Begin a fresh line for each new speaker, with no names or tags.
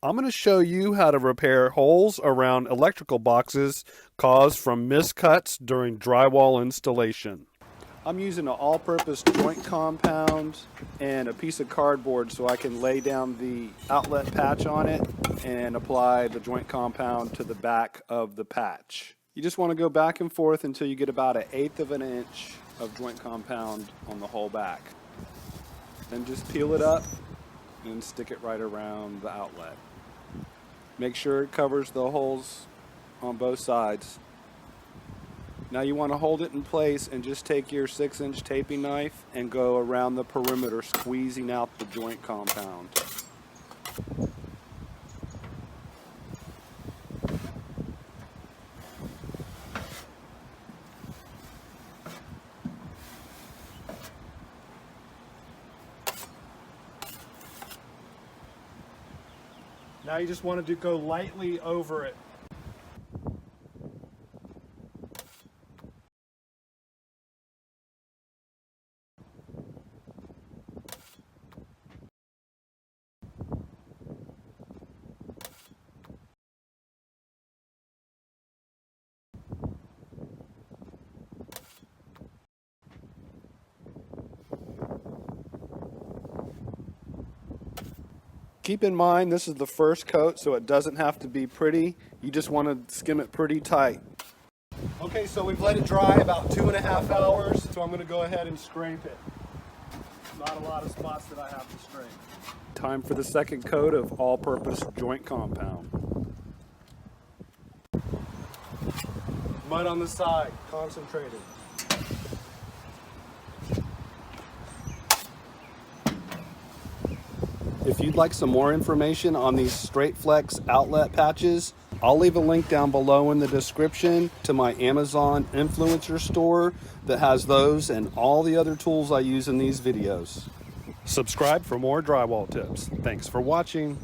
I'm going to show you how to repair holes around electrical boxes caused from miscuts during drywall installation. I'm using an all-purpose joint compound and a piece of cardboard so I can lay down the outlet patch on it and apply the joint compound to the back of the patch. You just want to go back and forth until you get about 1/8 of an inch of joint compound on the whole back. Then just peel it up and stick it right around the outlet. Make sure it covers the holes on both sides. Now you want to hold it in place and just take your 6-inch taping knife and go around the perimeter, squeezing out the joint compound. Now you just want to go lightly over it. Keep in mind this is the first coat, so it doesn't have to be pretty. You just want to skim it pretty tight. Okay, so we've let it dry about 2.5 hours, so I'm going to go ahead and scrape it. Not a lot of spots that I have to scrape. Time for the second coat of all-purpose joint compound. Mud on the side, concentrated. If you'd like some more information on these straight flex outlet patches, I'll leave a link down below in the description to my Amazon influencer store that has those and all the other tools I use in these videos. Subscribe for more drywall tips. Thanks for watching.